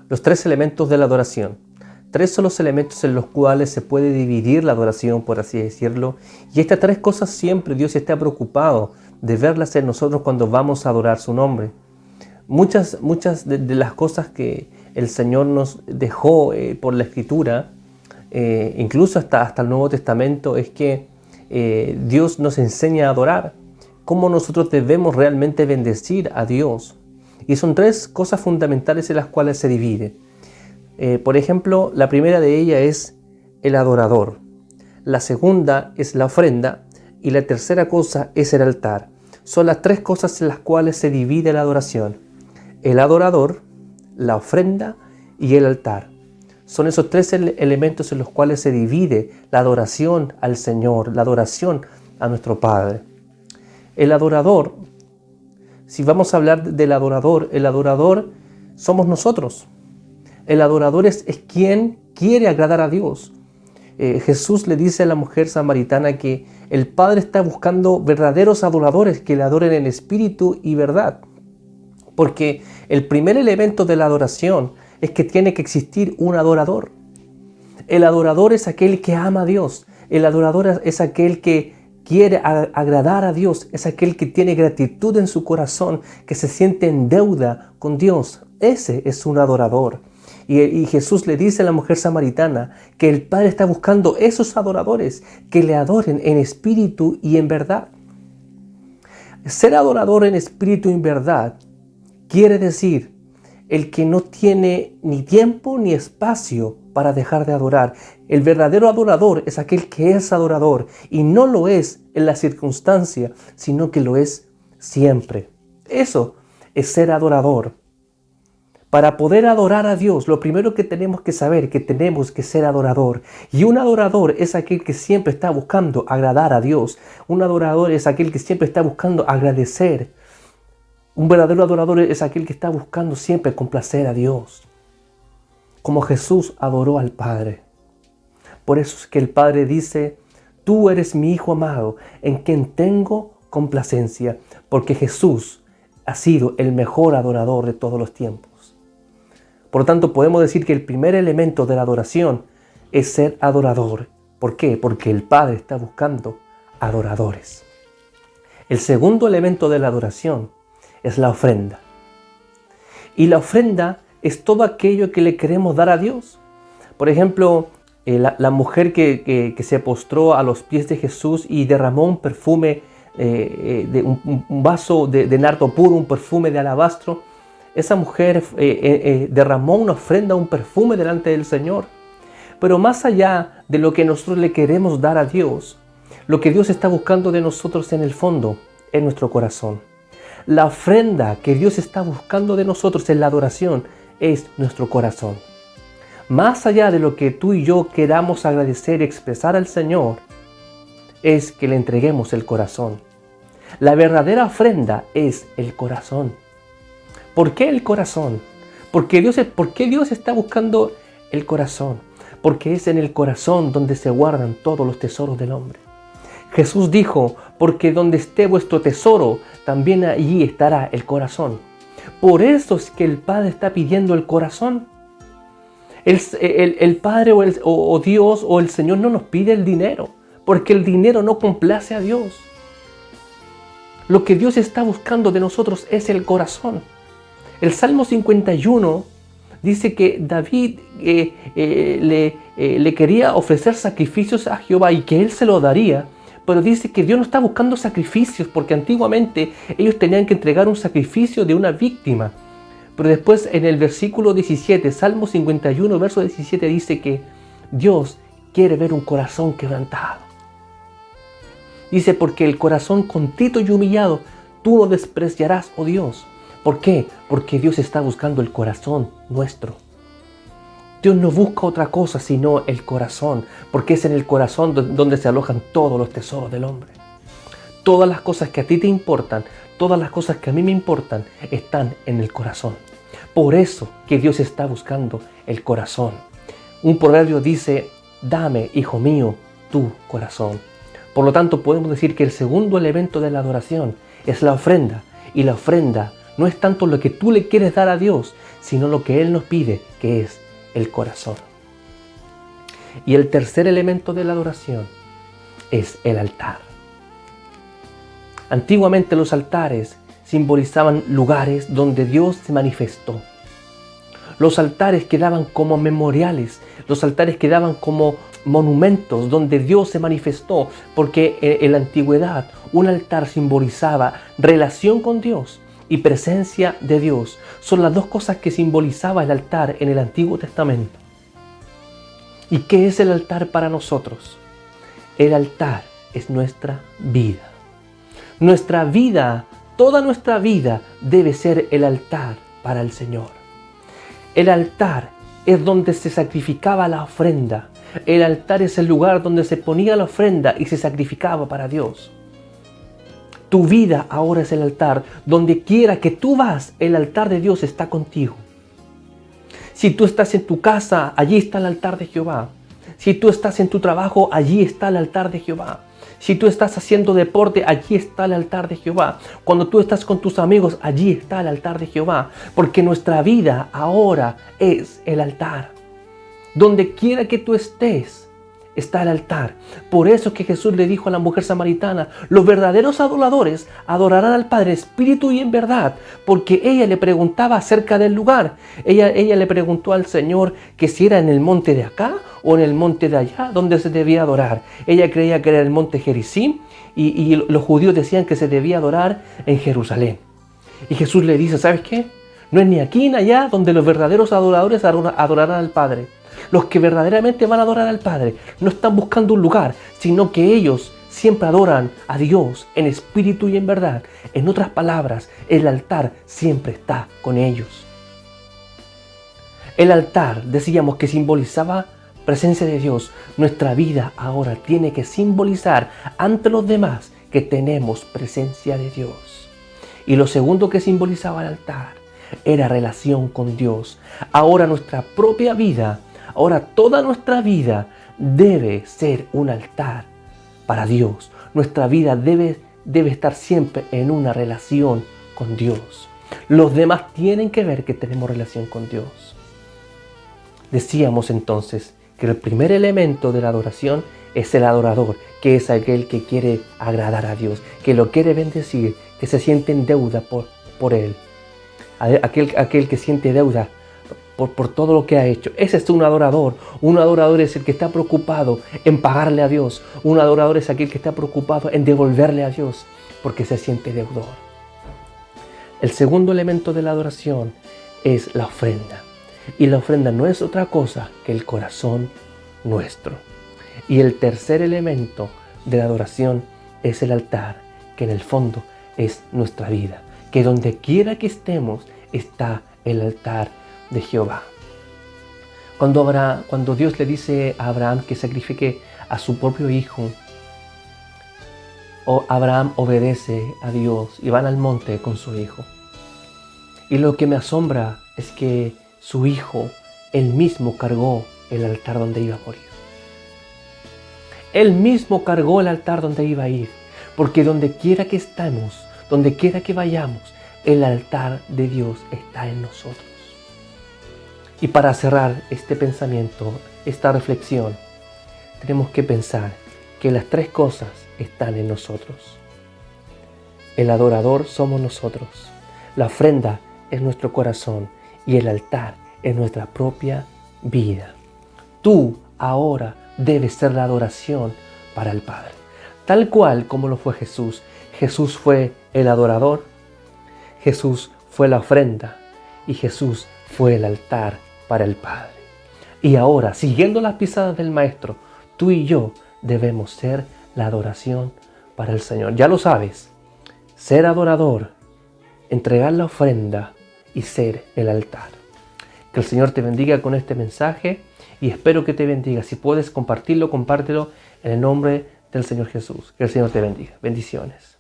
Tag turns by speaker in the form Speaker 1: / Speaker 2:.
Speaker 1: los tres elementos de la adoración. Tres son los elementos en los cuales se puede dividir la adoración, por así decirlo. Y estas tres cosas siempre Dios está preocupado de verlas en nosotros cuando vamos a adorar su nombre. Muchas de las cosas que el Señor nos dejó por la Escritura, incluso hasta el Nuevo Testamento, es que Dios nos enseña a adorar, cómo nosotros debemos realmente bendecir a Dios. Y son tres cosas fundamentales en las cuales se divide. Por ejemplo, la primera de ellas es el adorador. La segunda es la ofrenda. Y la tercera cosa es el altar. Son las tres cosas en las cuales se divide la adoración. El adorador, la ofrenda y el altar. Son esos tres elementos en los cuales se divide la adoración al Señor, la adoración a nuestro Padre. El adorador, si vamos a hablar del adorador, el adorador somos nosotros. El adorador es quien quiere agradar a Dios. Jesús le dice a la mujer samaritana que el Padre está buscando verdaderos adoradores que le adoren en espíritu y verdad. Porque el primer elemento de la adoración es que tiene que existir un adorador. El adorador es aquel que ama a Dios. El adorador es aquel que quiere agradar a Dios. Es aquel que tiene gratitud en su corazón, que se siente en deuda con Dios. Ese es un adorador. Y Jesús le dice a la mujer samaritana que el Padre está buscando esos adoradores que le adoren en espíritu y en verdad. Ser adorador en espíritu y en verdad quiere decir el que no tiene ni tiempo ni espacio para dejar de adorar. El verdadero adorador es aquel que es adorador y no lo es en la circunstancia, sino que lo es siempre. Eso es ser adorador. Para poder adorar a Dios, lo primero que tenemos que saber es que tenemos que ser adorador. Y un adorador es aquel que siempre está buscando agradar a Dios. Un adorador es aquel que siempre está buscando agradecer. Un verdadero adorador es aquel que está buscando siempre complacer a Dios. Como Jesús adoró al Padre. Por eso es que el Padre dice, tú eres mi Hijo amado, en quien tengo complacencia. Porque Jesús ha sido el mejor adorador de todos los tiempos. Por lo tanto, podemos decir que el primer elemento de la adoración es ser adorador. ¿Por qué? Porque el Padre está buscando adoradores. El segundo elemento de la adoración es la ofrenda. Y la ofrenda es todo aquello que le queremos dar a Dios. Por ejemplo, la mujer que se postró a los pies de Jesús y derramó un perfume, un vaso de nardo puro, un perfume de alabastro. Esa mujer derramó una ofrenda, un perfume delante del Señor. Pero más allá de lo que nosotros le queremos dar a Dios, lo que Dios está buscando de nosotros en el fondo es nuestro corazón. La ofrenda que Dios está buscando de nosotros en la adoración es nuestro corazón. Más allá de lo que tú y yo queramos agradecer y expresar al Señor, es que le entreguemos el corazón. La verdadera ofrenda es el corazón. ¿Por qué el corazón? ¿Por qué Dios está buscando el corazón? Porque es en el corazón donde se guardan todos los tesoros del hombre. Jesús dijo, porque donde esté vuestro tesoro, también allí estará el corazón. Por eso es que el Padre está pidiendo el corazón. El Padre o Dios o el Señor no nos pide el dinero, porque el dinero no complace a Dios. Lo que Dios está buscando de nosotros es el corazón. El Salmo 51 dice que David le quería ofrecer sacrificios a Jehová y que él se lo daría, pero dice que Dios no está buscando sacrificios porque antiguamente ellos tenían que entregar un sacrificio de una víctima. Pero después en el versículo 17, Salmo 51, verso 17 dice que Dios quiere ver un corazón quebrantado. Dice, porque el corazón contrito y humillado tú no despreciarás, oh Dios. ¿Por qué? Porque Dios está buscando el corazón nuestro. Dios no busca otra cosa sino el corazón, porque es en el corazón donde se alojan todos los tesoros del hombre. Todas las cosas que a ti te importan, todas las cosas que a mí me importan, están en el corazón. Por eso que Dios está buscando el corazón. Un proverbio dice, dame, hijo mío, tu corazón. Por lo tanto, podemos decir que el segundo elemento de la adoración es la ofrenda, y la ofrenda no es tanto lo que tú le quieres dar a Dios, sino lo que Él nos pide, que es el corazón. Y el tercer elemento de la adoración es el altar. Antiguamente los altares simbolizaban lugares donde Dios se manifestó. Los altares quedaban como memoriales, los altares quedaban como monumentos donde Dios se manifestó, porque en la antigüedad un altar simbolizaba relación con Dios y presencia de Dios. Son las dos cosas que simbolizaba el altar en el Antiguo Testamento. ¿Y qué es el altar para nosotros? El altar es nuestra vida. Nuestra vida, toda nuestra vida debe ser el altar para el Señor. El altar es donde se sacrificaba la ofrenda. El altar es el lugar donde se ponía la ofrenda y se sacrificaba para Dios. Tu vida ahora es el altar. Donde quiera que tú vas, el altar de Dios está contigo. Si tú estás en tu casa, allí está el altar de Jehová. Si tú estás en tu trabajo, allí está el altar de Jehová. Si tú estás haciendo deporte, allí está el altar de Jehová. Cuando tú estás con tus amigos, allí está el altar de Jehová. Porque nuestra vida ahora es el altar. Donde quiera que tú estés, está el altar. Por eso que Jesús le dijo a la mujer samaritana, los verdaderos adoradores adorarán al Padre en espíritu y en verdad, porque ella le preguntaba acerca del lugar. Ella le preguntó al Señor que si era en el monte de acá o en el monte de allá donde se debía adorar. Ella creía que era el monte Gerizim y los judíos decían que se debía adorar en Jerusalén. Y Jesús le dice, ¿sabes qué? No es ni aquí ni allá donde los verdaderos adoradores adorarán al Padre. Los que verdaderamente van a adorar al Padre no están buscando un lugar, sino que ellos siempre adoran a Dios en espíritu y en verdad. En otras palabras, el altar siempre está con ellos. El altar, decíamos que simbolizaba presencia de Dios. Nuestra vida ahora tiene que simbolizar ante los demás que tenemos presencia de Dios. Y lo segundo que simbolizaba el altar era relación con Dios. Ahora nuestra propia vida, ahora toda nuestra vida debe ser un altar para Dios. Nuestra vida debe estar siempre en una relación con Dios. Los demás tienen que ver que tenemos relación con Dios. Decíamos entonces que el primer elemento de la adoración es el adorador, que es aquel que quiere agradar a Dios, que lo quiere bendecir, que se siente en deuda por Él. Aquel que siente deuda por todo lo que ha hecho. Ese es un adorador. Un adorador es el que está preocupado en pagarle a Dios. Un adorador es aquel que está preocupado en devolverle a Dios porque se siente deudor. El segundo elemento de la adoración es la ofrenda. Y la ofrenda no es otra cosa que el corazón nuestro. Y el tercer elemento de la adoración es el altar, que en el fondo es nuestra vida. Que donde quiera que estemos está el altar de Jehová. Cuando Dios le dice a Abraham que sacrifique a su propio hijo, Abraham obedece a Dios y van al monte con su hijo. Y lo que me asombra es que su hijo, él mismo cargó el altar donde iba a morir. Él mismo cargó el altar donde iba a ir, porque donde quiera que estemos, donde quiera que vayamos, el altar de Dios está en nosotros. Y para cerrar este pensamiento, esta reflexión, tenemos que pensar que las tres cosas están en nosotros. El adorador somos nosotros, la ofrenda es nuestro corazón y el altar es nuestra propia vida. Tú ahora debes ser la adoración para el Padre, tal cual como lo fue Jesús. Jesús fue el adorador, Jesús fue la ofrenda y Jesús fue el altar para el Padre. Y ahora, siguiendo las pisadas del Maestro, tú y yo debemos ser la adoración para el Señor. Ya lo sabes, ser adorador, entregar la ofrenda y ser el altar. Que el Señor te bendiga con este mensaje y espero que te bendiga. Si puedes compartirlo, compártelo en el nombre del Señor Jesús. Que el Señor te bendiga. Bendiciones.